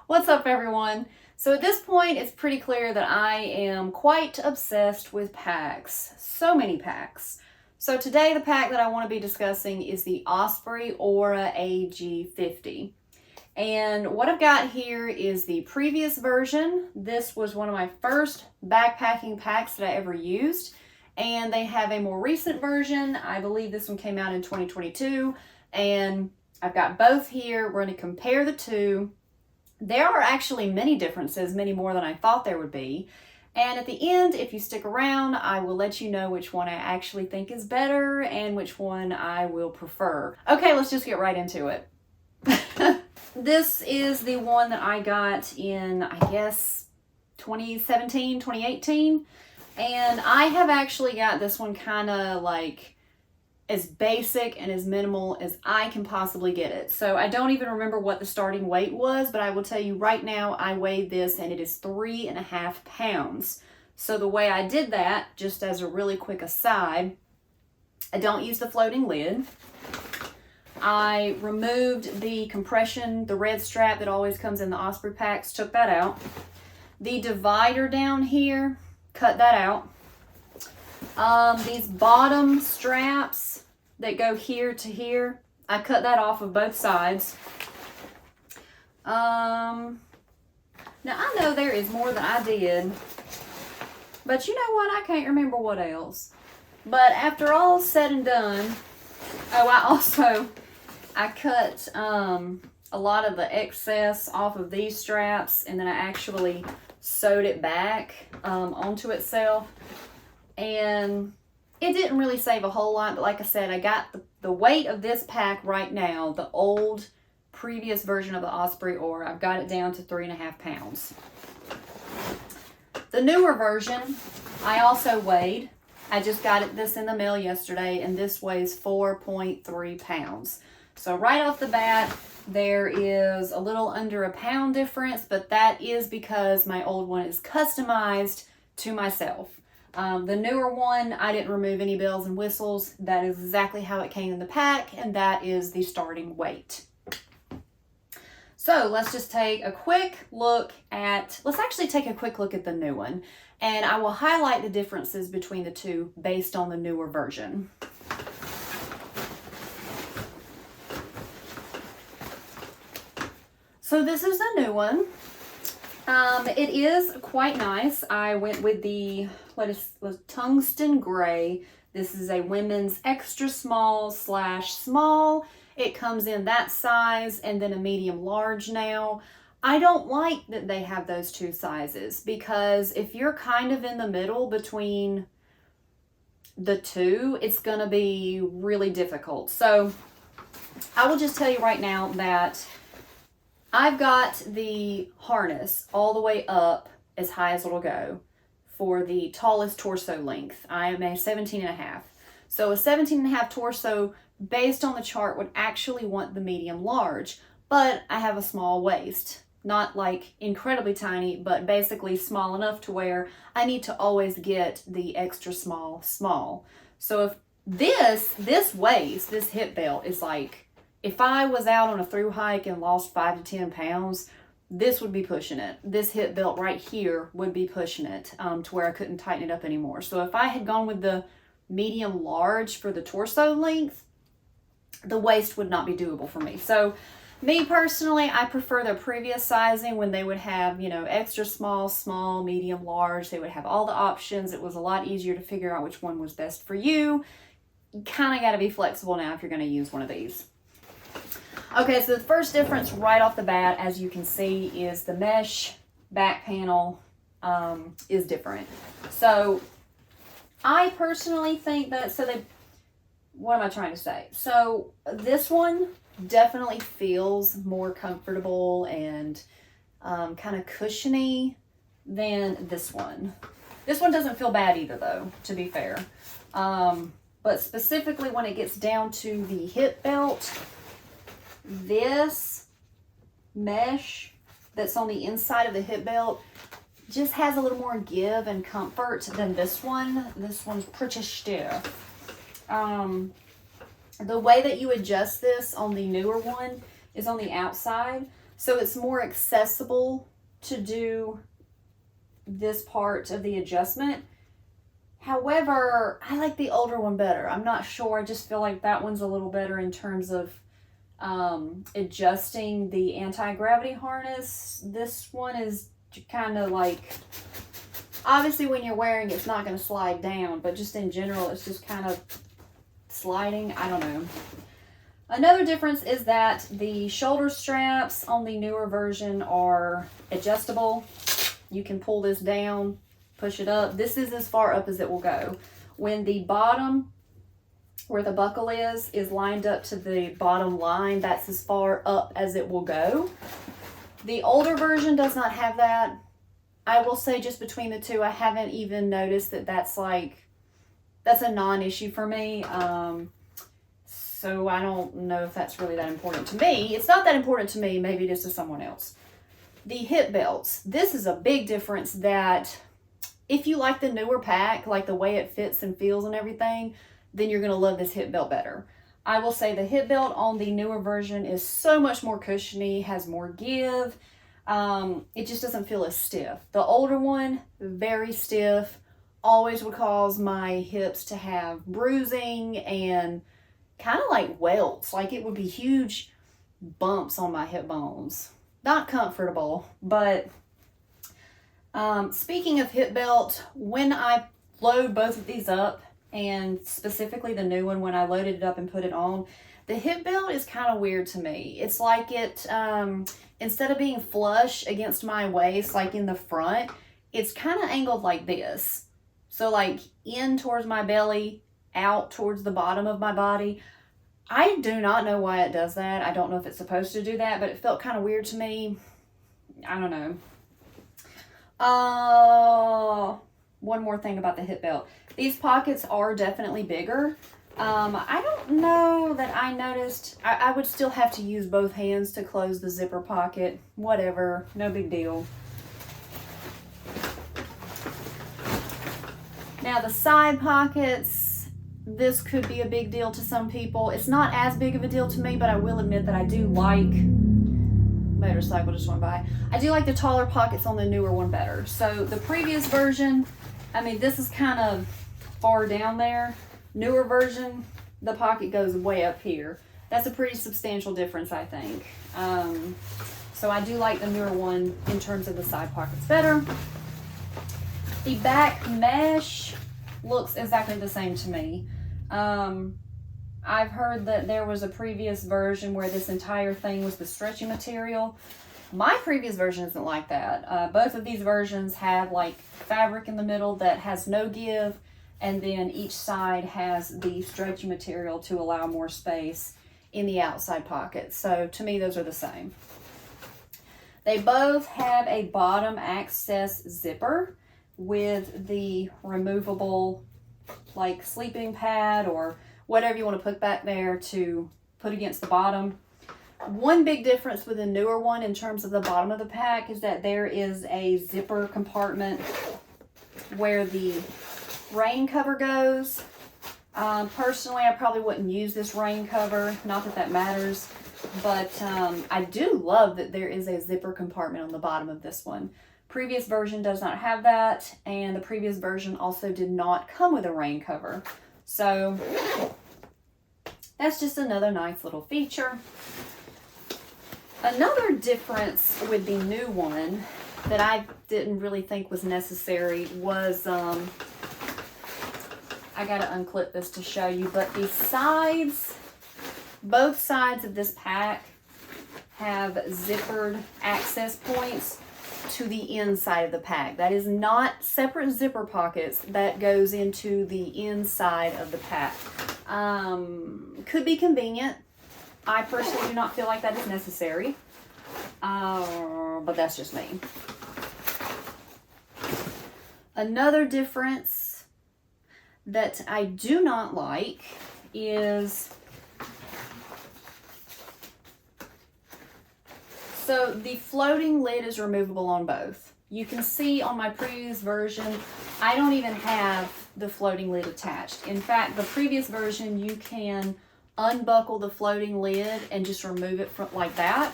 What's up, everyone? So at this point, it's pretty clear that I am quite obsessed with packs. So many packs. So today, the pack that I want to be discussing is the Osprey Aura AG 50. And what I've got here is the previous version. This was one of my first backpacking packs that I ever used. And they have a more recent version. I believe this one came out in 2022. And I've got both here. We're going to compare the two. There are actually many differences, many more than I thought there would be. And at the end, if you stick around, I will let you know which one I actually think is better and which one I will prefer. Okay, let's just get right into it. This is the one that I got in, I guess, 2017, 2018. And I have actually got this one kind of like as basic and as minimal as I can possibly get it. So I don't even remember what the starting weight was, but I will tell you right now, I weighed this and it is 3.5 pounds. So the way I did that, just as a really quick aside, I don't use the floating lid. I removed the compression, the red strap that always comes in the Osprey packs, took that out. The divider down here, cut that out. These bottom straps that go here to here, I cut that off of both sides. Now I know there is more than I did, but you know what? I can't remember what else. But after all said and done, I cut a lot of the excess off of these straps, and then I actually sewed it back onto itself. And it didn't really save a whole lot, but like I said, I got the weight of this pack right now, the old previous version of the Osprey Aura, I've got it down to 3.5 pounds. The newer version, I also weighed. I just got this in the mail yesterday, and this weighs 4.3 pounds. So right off the bat, there is a little under a pound difference, but that is because my old one is customized to myself. The newer one, I didn't remove any bells and whistles. That is exactly how it came in the pack, and that is the starting weight. So let's just take a quick look at, let's actually take a quick look at the new one, and I will highlight the differences between the two based on the newer version. So this is the new one. It is quite nice. I went with the tungsten gray. This is a women's extra small / small. It comes in that size and then a medium large now. I don't like that they have those two sizes, because if you're kind of in the middle between the two, it's going to be really difficult. So I will just tell you right now that I've got the harness all the way up as high as it'll go for the tallest torso length. I am a 17.5. So a 17.5 torso, based on the chart, would actually want the medium large, but I have a small waist. Not like incredibly tiny, but basically small enough to where I need to always get the extra small. So if this waist, this hip belt is like, if I was out on a thru hike and lost 5 to 10 pounds, this would be pushing it. This hip belt right here would be pushing it to where I couldn't tighten it up anymore. So if I had gone with the medium large for the torso length, the waist would not be doable for me. So me personally, I prefer their previous sizing when they would have, you know, extra small, medium, large. They would have all the options. It was a lot easier to figure out which one was best for you. You kind of got to be flexible now if you're going to use one of these. Okay, so the first difference right off the bat, as you can see, is the mesh back panel is different. So I personally think that, what am I trying to say? So this one definitely feels more comfortable and kind of cushiony than this one. This one doesn't feel bad either, though, to be fair. But specifically when it gets down to the hip belt, this mesh that's on the inside of the hip belt just has a little more give and comfort than this one. This one's pretty stiff. The way that you adjust this on the newer one is on the outside. So it's more accessible to do this part of the adjustment. However, I like the older one better. I'm not sure. I just feel like that one's a little better in terms of adjusting the anti-gravity harness. This one is kind of like, obviously when you're wearing it's not going to slide down, but just in general it's just kind of sliding. I don't know. Another difference is that the shoulder straps on the newer version are adjustable. You can pull this down, push it up. This is as far up as it will go. When the bottom, where the buckle is lined up to the bottom line, that's as far up as it will go. The older version does not have that. I will say just between the two, I haven't even noticed that that's a non-issue for me. So I don't know if that's really that important to me. It's not that important to me, maybe it is to someone else. The hip belts. This is a big difference that if you like the newer pack, like the way it fits and feels and everything, then you're going to love this hip belt better. I will say the hip belt on the newer version is so much more cushiony, has more give. It just doesn't feel as stiff. The older one, very stiff, always would cause my hips to have bruising and kind of like welts. Like it would be huge bumps on my hip bones. Not comfortable, but speaking of hip belt, when I load both of these up, and specifically the new one, when I loaded it up and put it on, the hip belt is kind of weird to me. It's like it, instead of being flush against my waist, like in the front, it's kind of angled like this. So like in towards my belly, out towards the bottom of my body. I do not know why it does that. I don't know if it's supposed to do that, but it felt kind of weird to me. I don't know. One more thing about the hip belt. These pockets are definitely bigger. I don't know that I noticed. I would still have to use both hands to close the zipper pocket. Whatever, no big deal. Now the side pockets, this could be a big deal to some people. It's not as big of a deal to me, but I will admit that I do like, motorcycle just went by. I do like the taller pockets on the newer one better. So the previous version, I mean, this is kind of far down there. Newer version, the pocket goes way up here. That's a pretty substantial difference, I think. So I do like the newer one in terms of the side pockets better. The back mesh looks exactly the same to me. I've heard that there was a previous version where this entire thing was the stretchy material. My previous version isn't like that. Both of these versions have like fabric in the middle that has no give, and then each side has the stretchy material to allow more space in the outside pockets. So to me, those are the same. They both have a bottom access zipper with the removable like sleeping pad or whatever you want to put back there to put against the bottom. One big difference with the newer one in terms of the bottom of the pack is that there is a zipper compartment where the rain cover goes. Personally, I probably wouldn't use this rain cover, not that that matters, but I do love that there is a zipper compartment on the bottom of this one. Previous version does not have that, and the previous version also did not come with a rain cover. So that's just another nice little feature. Another difference with the new one that I didn't really think was necessary was, I gotta unclip this to show you, but the sides, both sides of this pack have zippered access points to the inside of the pack. That is not separate zipper pockets. That goes into the inside of the pack. Could be convenient. I personally do not feel like that is necessary, but that's just me. Another difference that I do not like is, so the floating lid is removable on both. You can see on my previous version, I don't even have the floating lid attached. In fact, the previous version, you can unbuckle the floating lid and just remove it from like that.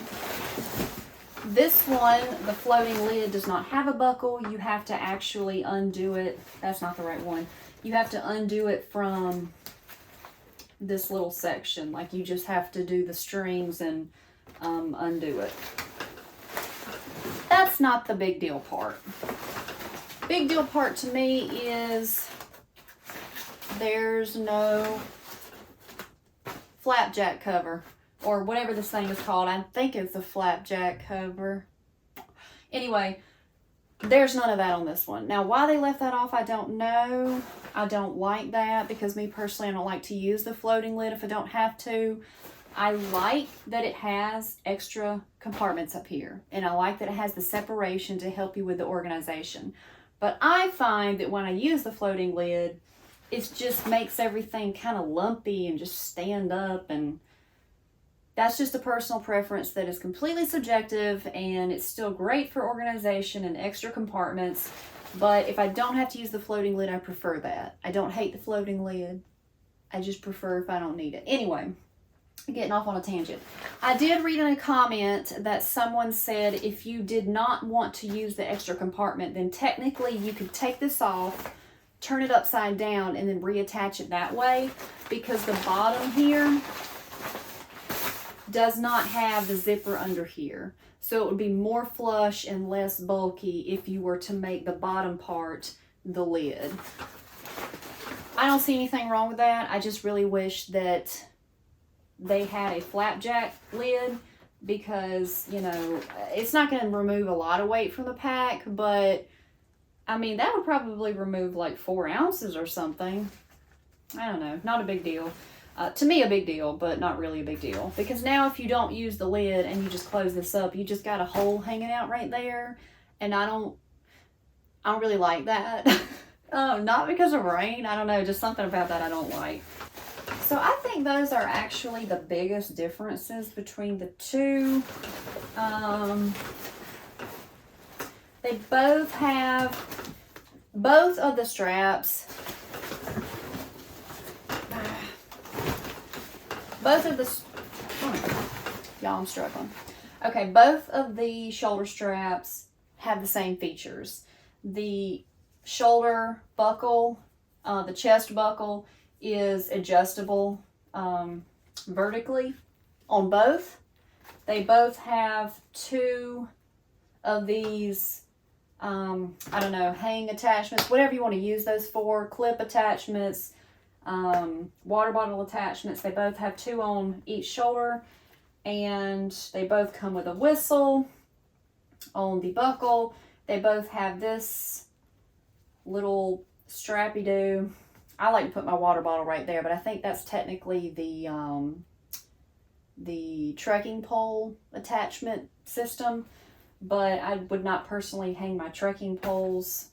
This one, the floating lid does not have a buckle. You have to actually undo it. That's not the right one. You have to undo it from this little section. Like you just have to do the strings and undo it. That's not the big deal part. Big deal part to me is there's no flapjack cover, or whatever this thing is called. I think it's a flapjack cover. Anyway, there's none of that on this one. Now, why they left that off, I don't know. I don't like that because me personally, I don't like to use the floating lid if I don't have to. I like that it has extra compartments up here, and I like that it has the separation to help you with the organization. But I find that when I use the floating lid, it just makes everything kind of lumpy and just stand up, and that's just a personal preference that is completely subjective, and it's still great for organization and extra compartments. But if I don't have to use the floating lid, I prefer that. I don't hate the floating lid. I just prefer if I don't need it. Anyway, getting off on a tangent. I did read in a comment that someone said if you did not want to use the extra compartment, then technically you could take this off, turn it upside down, and then reattach it that way, because the bottom here does not have the zipper under here. So it would be more flush and less bulky if you were to make the bottom part the lid. I don't see anything wrong with that. I just really wish that they had a flapjack lid, because, you know, it's not going to remove a lot of weight from the pack, but I mean, that would probably remove like 4 ounces or something. I don't know, not a big deal. To me, a big deal, but not really a big deal. Because now if you don't use the lid and you just close this up, you just got a hole hanging out right there. And I don't really like that. Not because of rain. I don't know, just something about that I don't like. So I think those are actually the biggest differences between the two. They both have, both of the straps, y'all, I'm struggling. Okay, both of the shoulder straps have the same features. The shoulder buckle, the chest buckle is adjustable vertically on both. They both have 2 of these, I don't know, hang attachments, whatever you want to use those for, clip attachments, water bottle attachments. They both have 2 on each shoulder, and they both come with a whistle on the buckle. They both have this little strappy-doo. I like to put my water bottle right there, but I think that's technically the trekking pole attachment system. But I would not personally hang my trekking poles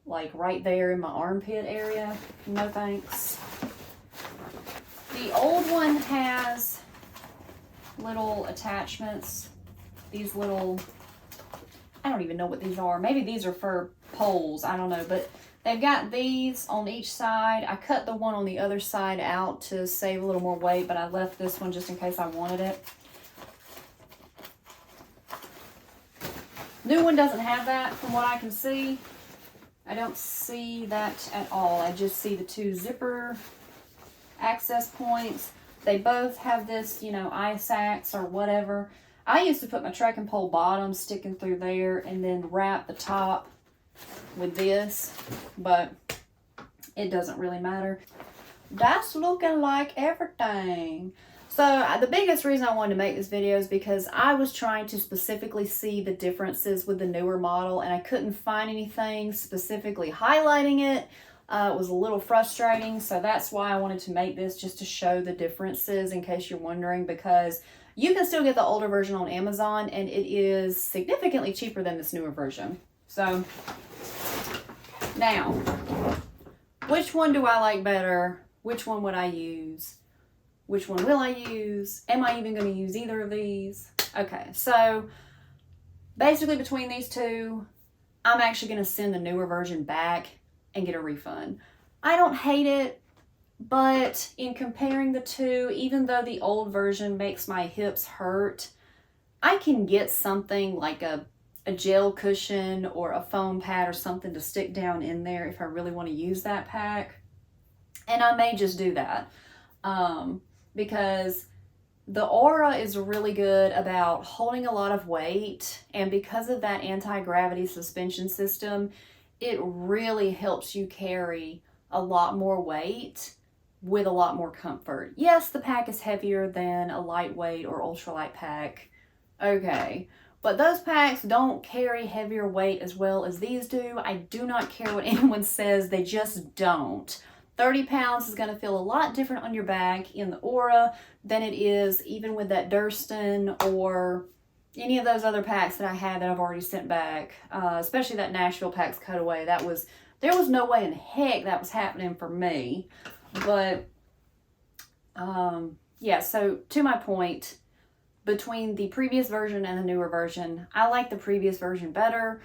like right there in my armpit area. No thanks. The old one has little attachments. These little, I don't even know what these are. Maybe these are for poles. I don't know. But they've got these on each side. I cut the one on the other side out to save a little more weight, but I left this one just in case I wanted it. New one doesn't have that from what I can see. I don't see that at all. I just see the 2 zipper access points. They both have this, you know, eye sacks or whatever. I used to put my trekking pole bottom sticking through there and then wrap the top with this, but it doesn't really matter. That's looking like everything. So the biggest reason I wanted to make this video is because I was trying to specifically see the differences with the newer model, and I couldn't find anything specifically highlighting it. It was a little frustrating, so that's why I wanted to make this, just to show the differences in case you're wondering, because you can still get the older version on Amazon, and it is significantly cheaper than this newer version. So now, which one do I like better? Which one would I use? Which one will I use? Am I even going to use either of these? Okay, so basically between these two, I'm actually going to send the newer version back and get a refund. I don't hate it, but in comparing the two, even though the old version makes my hips hurt, I can get something like a gel cushion or a foam pad or something to stick down in there if I really want to use that pack. And I may just do that because the Aura is really good about holding a lot of weight, and because of that anti-gravity suspension system, it really helps you carry a lot more weight with a lot more comfort. Yes, the pack is heavier than a lightweight or ultralight pack. Okay, but those packs don't carry heavier weight as well as these do. I do not care what anyone says, they just don't. 30 pounds is going to feel a lot different on your back in the Aura than it is even with that Durston or any of those other packs that I had that I've already sent back, especially that Nashville Packs Cutaway. There was no way in heck that was happening for me. But yeah, so to my point, between the previous version and the newer version, I like the previous version better.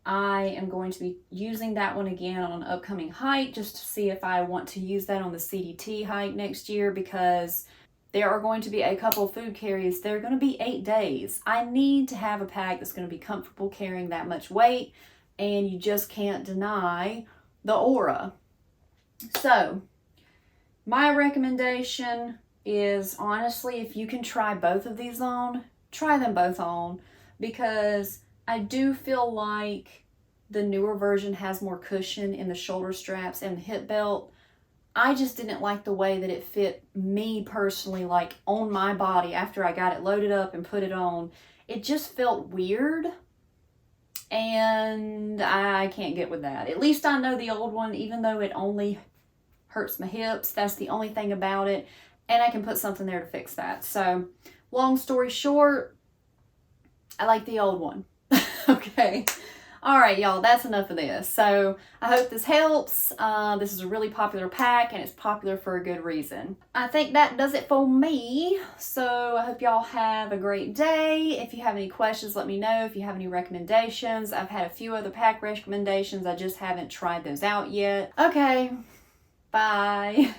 I am going to be using that one again on an upcoming hike just to see if I want to use that on the CDT hike next year, because there are going to be a couple food carries. They're going to be 8 days. I need to have a pack that's going to be comfortable carrying that much weight, and you just can't deny the Aura. So my recommendation is, honestly, if you can try both of these on, try them both on, because I do feel like the newer version has more cushion in the shoulder straps and the hip belt. I just didn't like the way that it fit me personally, like on my body after I got it loaded up and put it on. It just felt weird, and I can't get with that. At least I know the old one, even though it only hurts my hips, that's the only thing about it, and I can put something there to fix that. So long story short, I like the old one. Okay. All right, y'all, that's enough of this. So I hope this helps. This is a really popular pack, and it's popular for a good reason. I think that does it for me. So I hope y'all have a great day. If you have any questions, let me know. If you have any recommendations, I've had a few other pack recommendations. I just haven't tried those out yet. Okay, bye.